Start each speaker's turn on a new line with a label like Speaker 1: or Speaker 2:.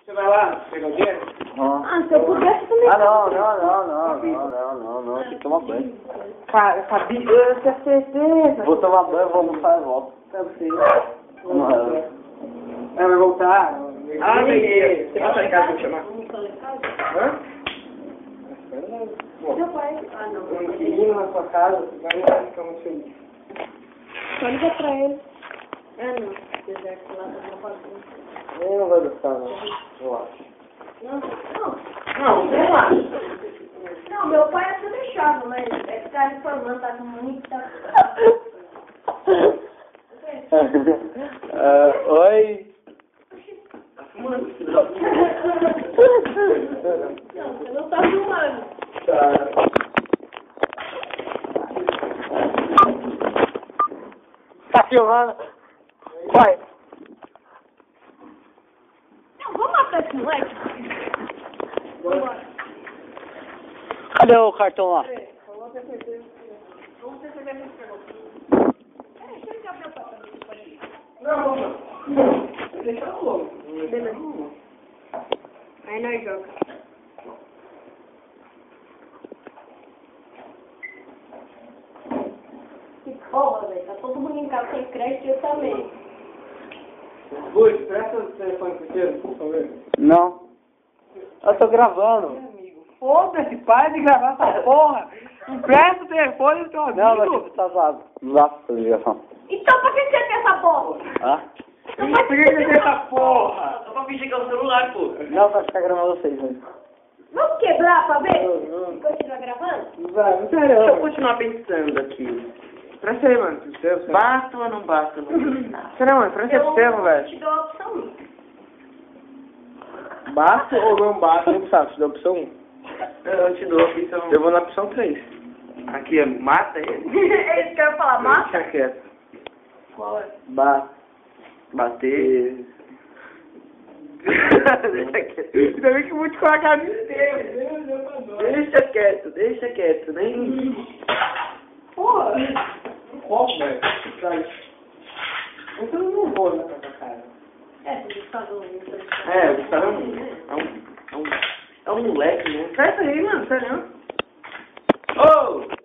Speaker 1: Você vai lá pegar o dinheiro?
Speaker 2: Ah, se eu pudesse também.
Speaker 3: Não, tem que tomar banho.
Speaker 2: Cara, sabia, eu tinha certeza.
Speaker 3: Vou tomar banho, vou almoçar e volto.
Speaker 1: Ela vai voltar?
Speaker 4: Ah, peguei. Você vai sair em casa pra me chamar?
Speaker 1: Hã?
Speaker 2: Meu pai. Ah, não.
Speaker 1: Um querido na sua casa, vai ficar muito feliz.
Speaker 2: Só liga pra ele. Ah, não. Se quiser que lá tá uma bagunça.
Speaker 3: Ele não vai gostar, não. Eu acho.
Speaker 2: Não, sei lá. Não, meu pai até deixava, mas é ficar informando, tá com muita.
Speaker 3: Oi.
Speaker 2: Não, você não tá filmando.
Speaker 3: Tá filmando? Vai.
Speaker 2: Não, vamos matar esse moleque. Vambora.
Speaker 3: Cadê o cartão lá?
Speaker 2: Vamos ter certeza que vai me perguntar. Deixa eu ligar pra papai.
Speaker 1: Não. Deixa eu logo.
Speaker 2: Beleza. Aí nós joga. Que porra, velho. Tá todo mundo em casa sem crédito e eu também.
Speaker 1: Luiz, presta o telefone primeiro, por favor.
Speaker 3: Não. Eu tô gravando.
Speaker 1: Amigo, foda-se, para de gravar essa porra. Empresta o telefone do teu amigo.
Speaker 3: Não, mas tipo, tá zoado. Não dá pra fazer ligação.
Speaker 2: Então pra que você tem essa porra?
Speaker 3: Ah?
Speaker 1: Não precisa dessa porra.
Speaker 4: Só pra fingir que é o celular, pô.
Speaker 3: Não, pra ficar gravando vocês, né?
Speaker 2: Vamos quebrar pra ver?
Speaker 1: Não.
Speaker 2: Continuar gravando?
Speaker 1: Vai, não
Speaker 4: Deixa eu
Speaker 1: sério.
Speaker 4: continuar pensando aqui.
Speaker 1: Presta aí, mano. Seu.
Speaker 4: Basta ou não basta? Não.
Speaker 1: Sério, mano, presta
Speaker 2: Eu
Speaker 1: esse velho.
Speaker 2: te dou a opção.
Speaker 1: Basta ou não basta? Não sabe, te dá a opção 1.
Speaker 4: Eu te dou a opção.
Speaker 1: Eu vou na opção 3.
Speaker 4: Aqui, mata ele.
Speaker 2: Eles querem falar massa?
Speaker 1: Deixa quieto.
Speaker 2: Qual é?
Speaker 4: Bater. Deixa quieto.
Speaker 1: Ainda bem que eu vou te colocar no inteiro.
Speaker 4: Deixa quieto. Nem...
Speaker 1: Porra. Qual, velho? Então eu não vou na tua cara.
Speaker 2: É, você falou isso.
Speaker 4: É, o Gustavo é um moleque, né?
Speaker 1: Presta aí, mano, sério.
Speaker 4: Ô!